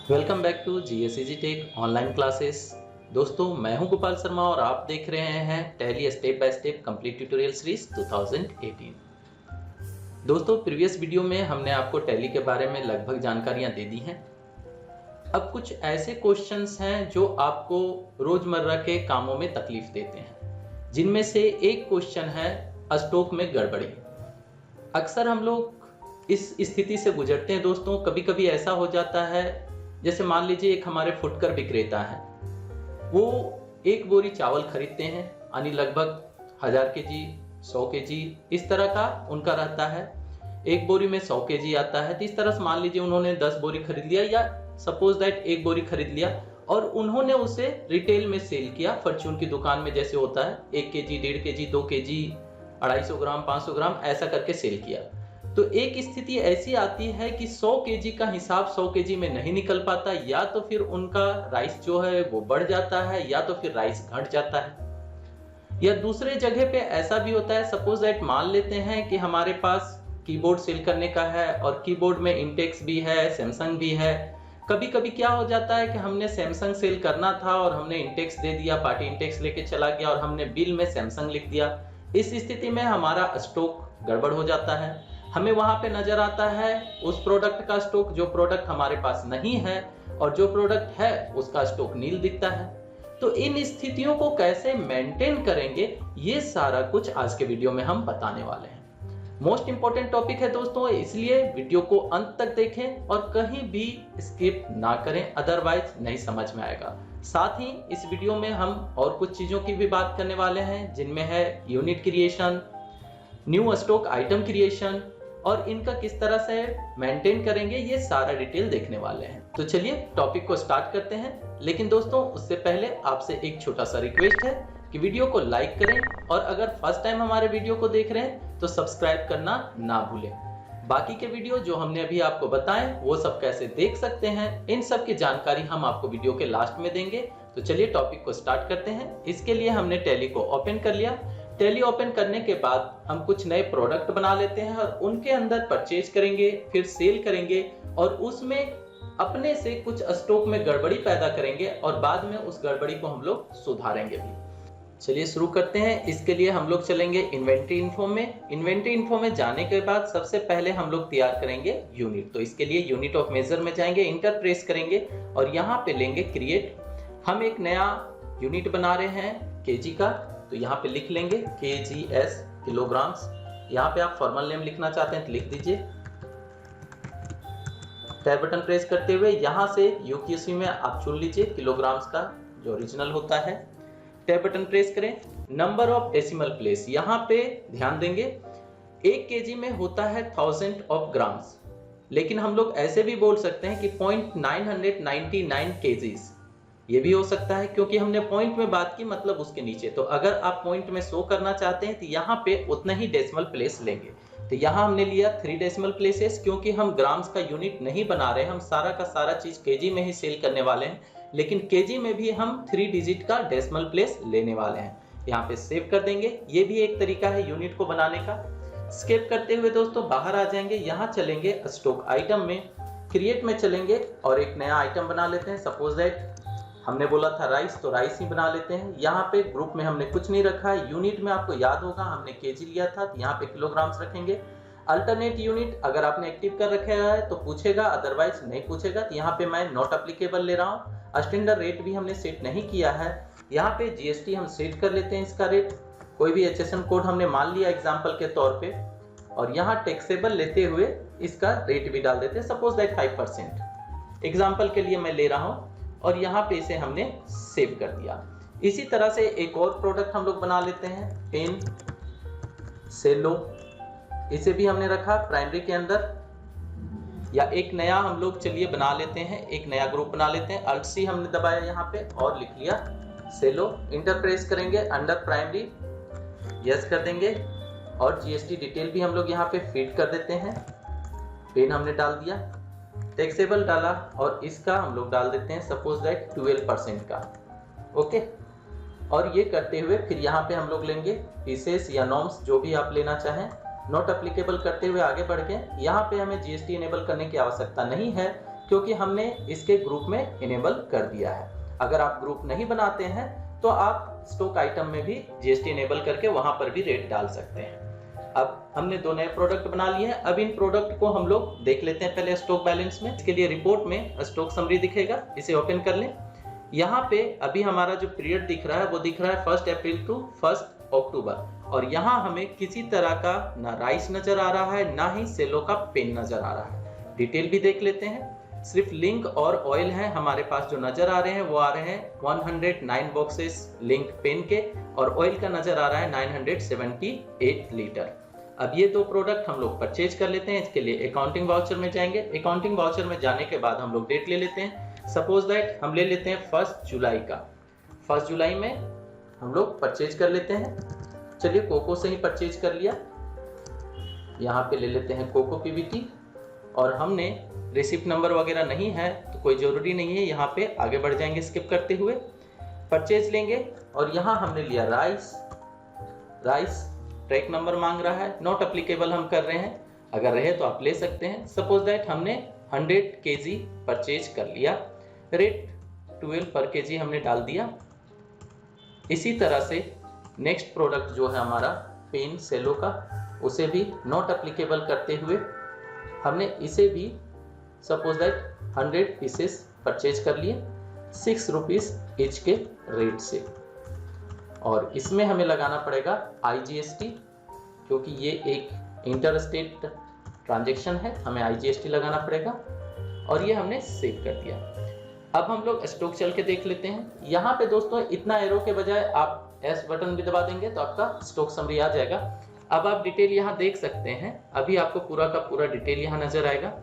Welcome back to GSEG tech online classes. दोस्तों मैं हूं गोपाल शर्मा और आप देख रहे हैं tally step by step complete tutorial series 2018। दोस्तों प्रीवियस वीडियो में हमने आपको टैली के बारे में लगभग जानकारियां दे दी हैं। अब कुछ ऐसे क्वेश्चंस हैं जो आपको रोजमर्रा के कामों में तकलीफ देते हैं, जिनमें से एक क्वेश्चन है स्टॉक में गड़बड़ी। अक्सर हम लोग इस स्थिति से गुजरते हैं दोस्तों। कभी कभी ऐसा हो जाता है, जैसे मान लीजिए एक हमारे फुटकर विक्रेता है, वो एक बोरी चावल खरीदते हैं, यानी लगभग 1000 केजी 100 केजी इस तरह का उनका रहता है। एक बोरी में 100 केजी आता है, तो इस तरह से मान लीजिए उन्होंने 10 बोरी खरीद लिया, या सपोज दैट एक बोरी खरीद लिया और उन्होंने उसे रिटेल में सेल किया। फॉर्च्यून की दुकान में जैसे होता है 1 केजी 1.5 केजी 2 केजी 250 ग्राम 500 ग्राम ऐसा करके सेल किया। तो एक स्थिति ऐसी आती है कि 100 केजी का हिसाब 100 केजी में नहीं निकल पाता, या तो फिर उनका राइस जो है वो बढ़ जाता है, या तो फिर राइस घट जाता है। या दूसरे जगह पे ऐसा भी होता है, सपोज दैट मान लेते हैं कि हमारे पास कीबोर्ड सेल करने का है और कीबोर्ड में इंटेक्स भी है, सैमसंग भी है। कभी कभी क्या हो जाता है कि हमने सैमसंग सेल करना था और हमने इंटेक्स दे दिया, पार्टी इंटेक्स लेके चला गया और हमने बिल में सैमसंग लिख दिया। इस स्थिति में हमारा स्टॉक गड़बड़ हो जाता है। हमें वहां पे नजर आता है उस प्रोडक्ट का स्टॉक जो प्रोडक्ट हमारे पास नहीं है, और जो प्रोडक्ट है उसका स्टॉक नील दिखता है। तो इन स्थितियों को कैसे मेंटेन करेंगे, ये सारा कुछ आज के वीडियो में हम बताने वाले हैं। मोस्ट इंपॉर्टेंट टॉपिक है दोस्तों, इसलिए वीडियो को अंत तक देखें और कहीं भी स्किप ना करें, अदरवाइज नहीं समझ में आएगा। साथ ही इस वीडियो में हम और कुछ चीजों की भी बात करने वाले हैं, जिनमें है unit creation, new stock item creation और इनका किस तरह से मेंटेन करेंगे, ये सारा डिटेल देखने वाले हैं। तो चलिए टॉपिक को स्टार्ट करते हैं। लेकिन दोस्तों उससे पहले आपसे एक छोटा सा रिक्वेस्ट है कि वीडियो को लाइक करें, और अगर फर्स्ट टाइम हमारे वीडियो को देख रहे हैं तो सब्सक्राइब करना ना भूलें। बाकी के वीडियो जो हमने अभी आपको बताएं वो सब कैसे देख सकते हैं, इन सब की जानकारी हम आपको वीडियो के लास्ट में देंगे। तो चलिए टॉपिक को स्टार्ट करते हैं। इसके लिए हमने टैली को ओपन कर लिया। टैली ओपन करने के बाद हम कुछ नए प्रोडक्ट बना लेते हैं और उनके अंदर परचेज करेंगे, फिर सेल करेंगे और उसमें अपने से कुछ स्टॉक में गड़बड़ी पैदा करेंगे और बाद में उस गड़बड़ी को हम लोग सुधारेंगे भी। चलिए शुरू करते हैं। इसके लिए हम लोग चलेंगे इन्वेंट्री इन्फो में। इन्वेंट्री इन्फो में जाने के बाद सबसे पहले हम लोग तैयार करेंगे यूनिट। तो इसके लिए यूनिट ऑफ मेजर में जाएंगे, इंटर प्रेस करेंगे और यहाँ पे लेंगे क्रिएट। हम एक नया यूनिट बना रहे हैं केजी का, तो यहाँ पे लिख लेंगे KGS किलोग्राम्स। यहाँ पे आप फॉर्मल नेम लिखना चाहते हैं तो लिख दीजिए। टैब बटन प्रेस करते हुए यहाँ से UQC में आप चुन लीजिए किलोग्राम्स का जो ओरिजिनल होता है। टैब बटन प्रेस करें। नंबर ऑफ डेसिमल प्लेस यहाँ पे ध्यान देंगे। 1 केजी में होता है 1000 ऑफ ग्राम्स, लेकिन हम लोग ऐसे भी बोल सकते हैं कि 0.999 केजीज, ये भी हो सकता है क्योंकि हमने पॉइंट में बात की, मतलब उसके नीचे। तो अगर आप पॉइंट में शो करना चाहते हैं तो यहाँ पे उतना ही डेसिमल प्लेस लेंगे। तो यहाँ हमने लिया 3 डेसिमल प्लेसेस, क्योंकि हम ग्राम्स का यूनिट नहीं बना रहे, हम सारा का सारा चीज केजी में ही सेल करने वाले हैं। लेकिन केजी में भी हम 3 डिजिट का डेसिमल प्लेस लेने वाले हैं। यहाँ पे सेव कर देंगे। ये भी एक तरीका है यूनिट को बनाने का। स्केप करते हुए दोस्तों बाहर आ जाएंगे। यहाँ चलेंगे स्टॉक आइटम में, क्रिएट में चलेंगे और एक नया आइटम बना लेते हैं। सपोज दैट हमने बोला था राइस, तो राइस ही बना लेते हैं। यहाँ पे ग्रुप में हमने कुछ नहीं रखा है। यूनिट में आपको याद होगा हमने केजी लिया था, तो यहाँ पे किलोग्राम्स रखेंगे। अल्टरनेट यूनिट अगर आपने एक्टिव कर रखा है तो पूछेगा, अदरवाइज नहीं पूछेगा। तो यहाँ पे मैं नॉट अप्लीकेबल ले रहा हूँ। स्टैंडर्ड रेट भी हमने सेट नहीं किया है। यहाँ पे GST हम सेट कर लेते हैं इसका रेट। कोई भी HSN कोड हमने मान लिया एग्जाम्पल के तौर पे, और यहाँ टैक्सेबल लेते हुए इसका रेट भी डाल देते हैं। सपोज दैट 5% एग्जाम्पल के लिए मैं ले रहा हूँ, और यहाँ पे इसे हमने सेव कर दिया। इसी तरह से एक और प्रोडक्ट हम लोग बना लेते हैं, पेन सेलो। इसे भी हमने रखा प्राइमरी के अंदर। या एक नया हम लोग चलिए बना लेते हैं, एक नया ग्रुप बना लेते हैं। Alt C हमने दबाया यहाँ पे और लिख लिया सेलो। इंटर प्रेस करेंगे, अंडर प्राइमरी यस कर देंगे और GST डिटेल भी हम लोग यहाँ पे फीड कर देते हैं। पेन हमने डाल दिया, टैक्सेबल डाला और इसका हम लोग डाल देते हैं सपोज दैट 12% का। ओके, और ये करते हुए फिर यहाँ पे हम लोग लेंगे पीसेस या नॉर्म्स, जो भी आप लेना चाहें। नॉट अप्लीकेबल करते हुए आगे बढ़ के यहाँ पे हमें GST इनेबल करने की आवश्यकता नहीं है, क्योंकि हमने इसके ग्रुप में इनेबल कर दिया है। अगर आप ग्रुप नहीं बनाते हैं तो आप स्टॉक आइटम में भी जीएसटी इनेबल करके वहां पर भी रेट डाल सकते हैं। अब हमने 2 नए प्रोडक्ट बना लिए हैं। अब इन प्रोडक्ट को हम लोग देख लेते हैं पहले स्टॉक बैलेंस में। इसके लिए रिपोर्ट में स्टॉक समरी दिखेगा, इसे ओपन कर लें। यहाँ पे अभी हमारा जो पीरियड दिख रहा है वो दिख रहा है 1 अप्रैल टू 1 अक्टूबर, और यहाँ हमें किसी तरह का ना राइस नजर आ रहा है ना ही सेलो का पेन नजर आ रहा है। डिटेल भी देख लेते हैं। सिर्फ लिंक और ऑयल है हमारे पास जो नजर आ रहे हैं, वो आ रहे हैं 109 बॉक्सेस लिंक पेन के, और ऑयल का नजर आ रहा है 978 लीटर। अब ये 2 प्रोडक्ट हम लोग परचेज कर लेते हैं। इसके लिए अकाउंटिंग वाउचर में जाएंगे। अकाउंटिंग वाउचर में जाने के बाद हम लोग डेट ले लेते हैं। सपोज दैट हम ले लेते हैं 1 जुलाई का। 1 जुलाई में हम लोग परचेज कर लेते हैं। चलिए कोको से ही परचेज कर लिया। यहाँ पे ले लेते हैं कोको पीवीटी, और हमने रिसिप्ट नंबर वगैरह नहीं है तो कोई जरूरी नहीं है, यहाँ पे आगे बढ़ जाएंगे स्किप करते हुए। परचेज लेंगे और यहाँ हमने लिया राइस ट्रैक नंबर मांग रहा है, नॉट अप्लीकेबल हम कर रहे हैं, अगर रहे तो आप ले सकते हैं। सपोज दैट हमने 100 केजी परचेज कर लिया, रेट 12 पर केजी हमने डाल दिया। इसी तरह से नेक्स्ट प्रोडक्ट जो है हमारा पेन सेलो का, उसे भी नॉट अप्लीकेबल करते हुए हमने इसे भी सपोज दैट 100 पीसेस परचेज कर लिए 6 रुपीज ईच के रेट से, और इसमें हमें लगाना पड़ेगा IGST, क्योंकि ये एक इंटर स्टेट ट्रांजेक्शन है, हमें IGST लगाना पड़ेगा, और ये हमने सेव कर दिया। अब हम लोग स्टॉक चल के देख लेते हैं। यहाँ पे दोस्तों इतना एरो के बजाय आप S बटन भी दबा देंगे तो आपका स्टॉक समरी आ जाएगा। अब आप डिटेल यहाँ देख सकते हैं। अभी आपको पूरा का पूरा डिटेल यहाँ नजर आएगा।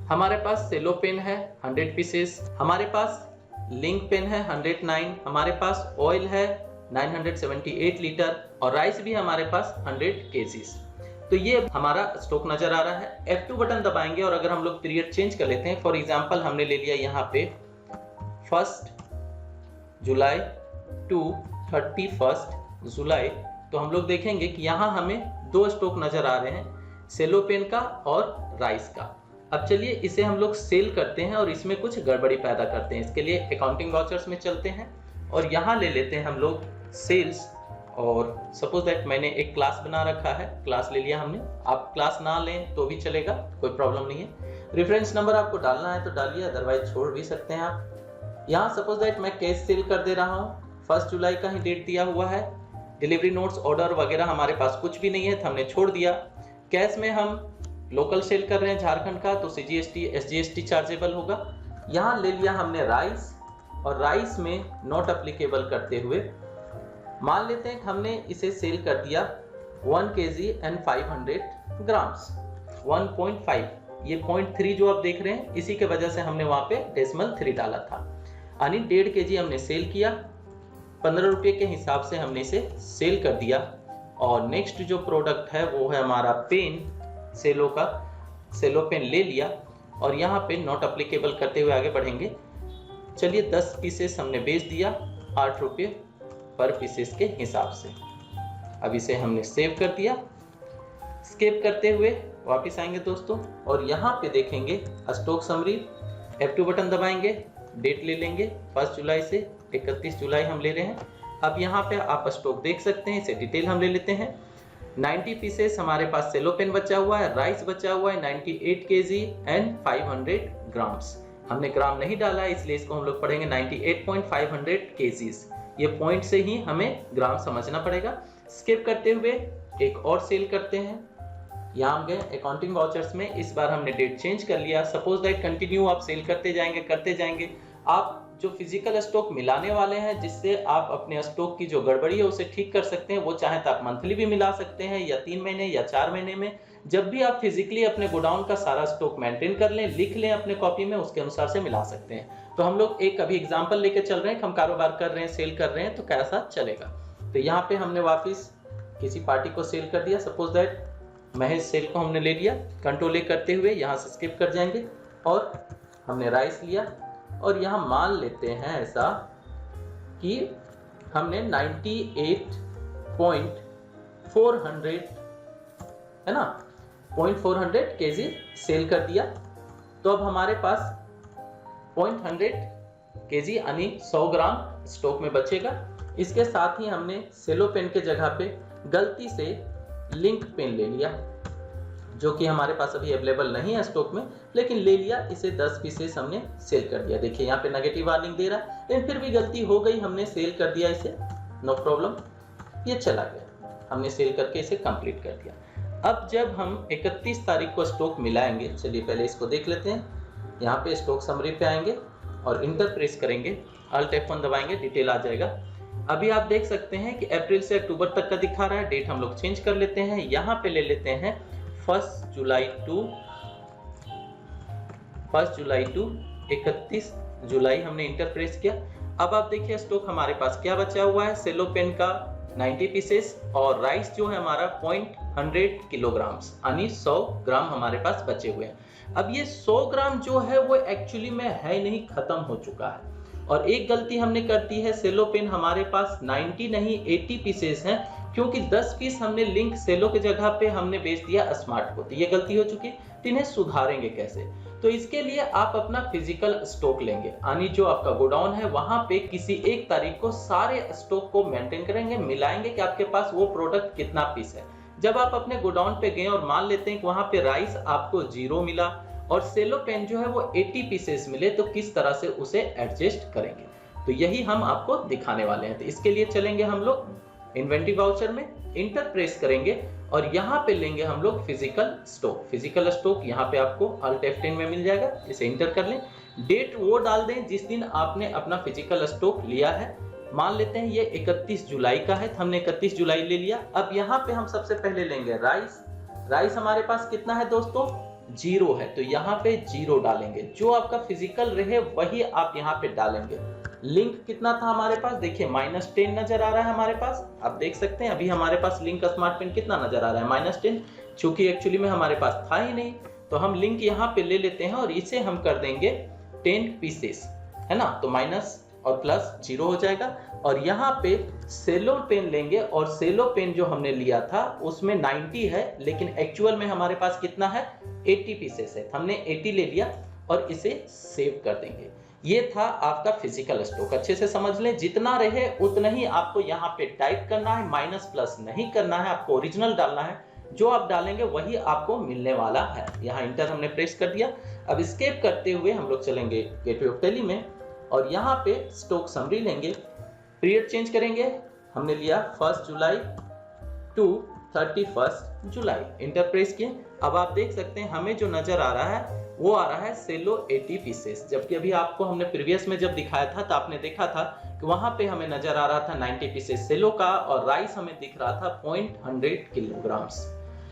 हमारे पास सेलो पेन है 100 पीसेस, हमारे पास लिंक पेन है 109, हमारे पास ऑयल है 978 लीटर, और राइस भी हमारे पास 100 केजीज। तो ये हमारा स्टॉक नजर आ रहा है। F2 बटन दबाएंगे और अगर हम लोग पीरियड चेंज कर लेते हैं, फॉर एग्जांपल हमने ले लिया यहाँ पे 1 जुलाई टू 31 जुलाई, तो हम लोग देखेंगे कि यहाँ हमें 2 स्टॉक नजर आ रहे हैं, सेलो पेन का और राइस का। अब चलिए इसे हम लोग सेल करते हैं और इसमें कुछ गड़बड़ी पैदा करते हैं। इसके लिए अकाउंटिंग वाउचर्स में चलते हैं और यहाँ ले लेते हैं हम लोग सेल्स, और सपोज दैट मैंने एक क्लास बना रखा है, क्लास ले लिया हमने। आप क्लास ना लें तो भी चलेगा, कोई प्रॉब्लम नहीं है। रेफरेंस नंबर आपको डालना है तो डालिए, अदरवाइज छोड़ भी सकते हैं आप। यहाँ सपोज दैट मैं कैश सेल कर दे रहा हूँ, 1 जुलाई का ही डेट दिया हुआ है। डिलीवरी नोट्स ऑर्डर वगैरह हमारे पास कुछ भी नहीं है तो हमने छोड़ दिया। कैश में हम लोकल सेल कर रहे हैं झारखंड का, तो CGST SGST चार्जेबल होगा। यहाँ ले लिया हमने राइस, और राइस में नॉट अप्लीकेबल करते हुए मान लेते हैं कि हमने इसे सेल कर दिया 1 kg एंड 500 ग्राम्स 1.5, ये 0.3 जो आप देख रहे हैं इसी के वजह से हमने वहां पे डेसिमल 3 डाला था, यानी 1.5 kg हमने सेल किया, 15 रुपये के हिसाब से हमने इसे सेल कर दिया। और नेक्स्ट जो प्रोडक्ट है वो है हमारा पेन, सेलो का सेलो पेन ले लिया और यहाँ पे नॉट अप्लीकेबल करते हुए आगे बढ़ेंगे। चलिए 10 पीसेस हमने बेच दिया 8 रुपये पर पीसेस के हिसाब से। अब इसे हमने सेव कर दिया। स्केप करते हुए वापस आएंगे दोस्तों और यहाँ पे देखेंगे स्टॉक समरी, F2 बटन दबाएंगे, डेट ले लेंगे 1 जुलाई से 31 जुलाई हम ले रहे हैं। अब यहाँ पे आप स्टॉक देख सकते हैं, इसे डिटेल हम ले लेते हैं। 90 पीसेस हमारे पास सेलो पेन बचा हुआ है, राइस बचा हुआ है 98 kg एंड 500 ग्राम्स। हमने ग्राम नहीं डाला है इसलिए इसको हम लोग पढ़ेंगे 98.500 kgs। ये पॉइंट से ही हमें ग्राम समझना पड़ेगा। स्किप करते हुए एक और सेल करते हैं। यहाँ हम गए अकाउंटिंग वाउचर्स में, इस बार हमने डेट चेंज कर लिया। सपोज दैट कंटिन्यू आप सेल करते जाएंगे। आप जो फिजिकल स्टॉक मिलाने वाले हैं जिससे आप अपने स्टॉक की जो गड़बड़ी है उसे ठीक कर सकते हैं, वो चाहे तो आप मंथली भी मिला सकते हैं या 3 महीने या 4 महीने में। जब भी आप फिजिकली अपने गोडाउन का सारा स्टॉक मेंटेन कर लें, लिख लें अपने कॉपी में, उसके अनुसार से मिला सकते हैं। तो हम लोग एक अभी एग्जांपल लेके चल रहे हैं कि हम कारोबार कर रहे हैं, सेल कर रहे हैं तो कैसा चलेगा। तो यहाँ पे हमने वापिस किसी पार्टी को सेल कर दिया। सपोज दैट महेश सेल को हमने ले लिया। कंट्रोल ए करते हुए यहाँ से स्किप कर जाएंगे और हमने राइस लिया और यहाँ मान लेते हैं ऐसा कि हमने 98.400 है ना 0.400 kg सेल कर दिया। तो अब हमारे पास 0.100 kg यानी 100 ग्राम स्टॉक में बचेगा। इसके साथ ही हमने सेलो पेन के जगह पे गलती से लिंक पेन ले लिया, जो कि हमारे पास अभी अवेलेबल नहीं है स्टॉक में, लेकिन ले लिया। इसे 10 पीसेस हमने सेल कर दिया। देखिए यहाँ पे नेगेटिव वार्निंग दे रहा है, लेकिन फिर भी गलती हो गई, हमने सेल कर दिया इसे, नो प्रॉब्लम, ये चला गया, हमने सेल करके इसे कंप्लीट कर दिया। अब जब हम 31 तारीख को स्टॉक मिलाएंगे, चलिए पहले इसको देख लेते हैं। यहाँ पे स्टॉक समरी पे आएंगे और इंटर प्रेस करेंगे, Alt F1 दबाएंगे, डिटेल आ जाएगा। अभी आप देख सकते हैं कि अप्रैल से अक्टूबर तक का दिखा रहा है। डेट हम लोग चेंज कर लेते हैं, यहाँ पे ले लेते हैं 1 जुलाई टू 31 जुलाई, हमने इंटर प्रेस किया। अब आप देखिए स्टॉक हमारे पास क्या बचा हुआ है, सेलो पेन का 90 पीसेस और राइस जो है हमारा 0.100 किलोग्राम्स यानी 100 ग्राम हमारे पास बचे हुए हैं। अब ये 100 ग्राम जो है वो एक्चुअली में है नहीं, खत्म हो चुका है। और एक गलती हमने कर दी है, सेलो पेन हमारे पास 90 नहीं 80 पीसेस हैं, क्योंकि 10 पीस हमने लिंक सेलो के जगह पे हमने बेच दिया स्मार्ट को। तो ये गलती हो चुकी, तो इन्हें सुधारेंगे कैसे? तो इसके लिए आप अपना फिजिकल स्टॉक लेंगे, यानी जो आपका गोडाउन है वहां पे किसी एक तारीख को सारे स्टॉक को मेंटेन करेंगे, मिलाएंगे कि आपके पास वो प्रोडक्ट कितना पीस है। जब आप अपने गोडाउन पे गए और मान लेते हैं कि वहां पे राइस आपको 0 मिला और सेलो पेन जो है वो 80 पीसेस मिले, तो किस तरह से उसे एडजस्ट करेंगे, तो यही हम आपको दिखाने वाले हैं। तो इसके लिए चलेंगे हम लोग इन्वेंटरी वाउचर में, इंटर प्रेस करेंगे और यहाँ पे लेंगे हम लोग फिजिकल स्टॉक। फिजिकल स्टॉक यहाँ पे आपको Alt F10 में मिल जाएगा, इसे इंटर कर लें। डेट वो डाल दें जिस दिन आपने अपना फिजिकल स्टॉक लिया है। मान लेते हैं ये 31 जुलाई का है, तो हमने 31 जुलाई ले लिया। अब यहाँ पे हम सबसे पहले लेंगे राइस हमारे पास कितना है दोस्तों, 0 है, तो यहाँ पे 0 डालेंगे। जो आपका फिजिकल रहे वही आप यहाँ पे डालेंगे। लिंक कितना था हमारे पास, देखिए -10 नजर आ रहा है हमारे पास, आप देख सकते हैं। अभी हमारे पास लिंक स्मार्ट पेन कितना नजर आ रहा है, -10, चूंकि एक्चुअली में हमारे पास था ही नहीं, तो हम लिंक यहाँ पे ले लेते हैं और इसे हम कर देंगे 10 पीसेस, है ना, तो माइनस और प्लस 0 हो जाएगा। और यहाँ पे सेलो पेन लेंगे और सेलो पेन जो हमने लिया था उसमें 90 है, लेकिन एक्चुअल में हमारे पास कितना है, 80 पीसेस है, हमने 80 ले लिया और इसे सेव कर देंगे। ये था आपका फिजिकल स्टॉक, अच्छे से समझ लें, जितना रहे उतना ही आपको यहाँ पे टाइप करना है, माइनस प्लस नहीं करना है, आपको ओरिजिनल डालना है। जो आप डालेंगे वही आपको मिलने वाला है। यहाँ इंटर हमने प्रेस कर दिया। अब एस्केप करते हुए हम लोग चलेंगे गेटवे ऑफ टैली में और यहाँ पे स्टॉक समरी लेंगे, पीरियड चेंज करेंगे। हमने लिया 1 जुलाई टू 31 जुलाई, इंटर प्रेस किए। अब आप देख सकते हैं हमें जो नजर आ रहा है वो आ रहा है सेलो 80 पीसेस, जबकि अभी आपको हमने प्रीवियस में जब दिखाया था तो आपने देखा था कि वहां पे हमें नजर आ रहा था 90 पीसेस सेलो का और राइस हमें दिख रहा था 0.100 किलोग्राम्स।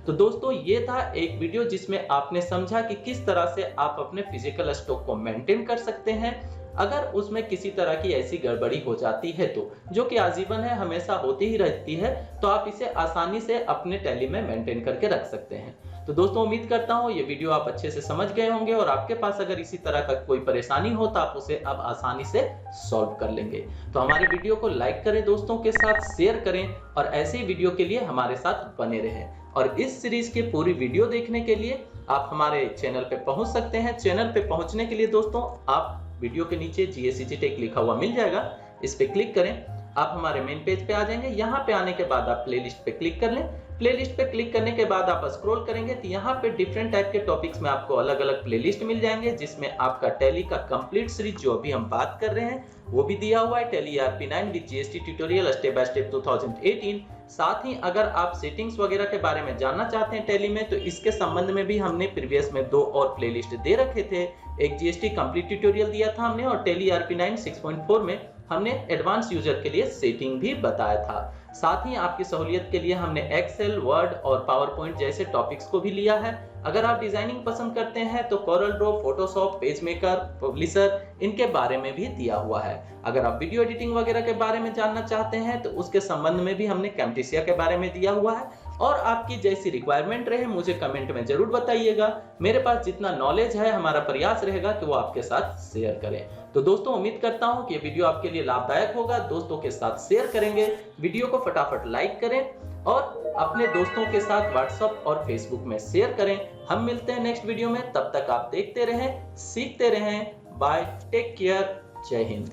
तो दोस्तों ये था एक वीडियो जिसमें आपने समझा कि किस तरह से आप अपने फिजिकल स्टॉक को मेंटेन कर सकते हैं। अगर उसमें किसी तरह की ऐसी गड़बड़ी हो जाती है तो, जो कि आजीवन है, हमेशा होती ही रहती है, तो आप इसे आसानी से अपने टैली में मेंटेन करके रख सकते हैं। तो दोस्तों उम्मीद करता हूं ये वीडियो आप अच्छे से समझ गए होंगे और आपके पास अगर इसी तरह का कोई परेशानी हो तो आप उसे अब आसानी से सॉल्व कर लेंगे। तो हमारे वीडियो को लाइक करें, दोस्तों के साथ शेयर करें और ऐसे ही वीडियो के लिए हमारे साथ बने रहें। और इस सीरीज की पूरी वीडियो देखने के लिए आप हमारे चैनल पे पहुंच सकते हैं। चैनल पे पहुंचने के लिए दोस्तों आप वीडियो के नीचे GSEG टेक लिखा हुआ मिल जाएगा, इस पे क्लिक करें, आप हमारे मेन पेज पे आ जाएंगे। यहाँ पे आने के बाद आप प्लेलिस्ट पे क्लिक कर लें। प्लेलिस्ट पे क्लिक करने के बाद आप स्क्रॉल करेंगे तो यहाँ पे डिफरेंट टाइप के टॉपिक्स में आपको अलग अलग प्लेलिस्ट मिल जाएंगे, जिसमें आपका टैली का कंप्लीट सीरीज जो अभी हम बात कर रहे हैं वो भी दिया हुआ है, tally ERP9 with GST tutorial step by step 2018। साथ ही अगर आप सेटिंग्स वगैरह के बारे में जानना चाहते हैं टैली में, तो इसके संबंध में भी हमने प्रीवियस में 2 और प्लेलिस्ट दे रखे थे। एक GST कंप्लीट ट्यूटोरियल दिया था हमने और टैली ERP9 6.4 में हमने एडवांस यूजर के लिए सेटिंग भी बताया था। साथ ही आपकी सहूलियत के लिए हमने एक्सेल, वर्ड और पावर पॉइंट जैसे टॉपिक्स को भी लिया है। अगर आप डिजाइनिंग पसंद करते हैं तो Corel Draw, Photoshop, page maker, publisher, इनके बारे में भी दिया हुआ है। अगर आप वीडियो एडिटिंग वगैरह के बारे में जानना चाहते हैं तो उसके संबंध में भी हमने कैमटेसिया के बारे में दिया हुआ है। और आपकी जैसी रिक्वायरमेंट रहे मुझे कमेंट में जरूर बताइएगा। मेरे पास जितना नॉलेज है हमारा प्रयास रहेगा कि वो आपके साथ शेयर करें। तो दोस्तों उम्मीद करता हूं कि ये वीडियो आपके लिए लाभदायक होगा। दोस्तों के साथ शेयर करेंगे, वीडियो को फटाफट लाइक करें और अपने दोस्तों के साथ व्हाट्सएप और फेसबुक में शेयर करें। हम मिलते हैं नेक्स्ट वीडियो में, तब तक आप देखते रहें, सीखते रहें। बाय, टेक केयर, जय हिंद।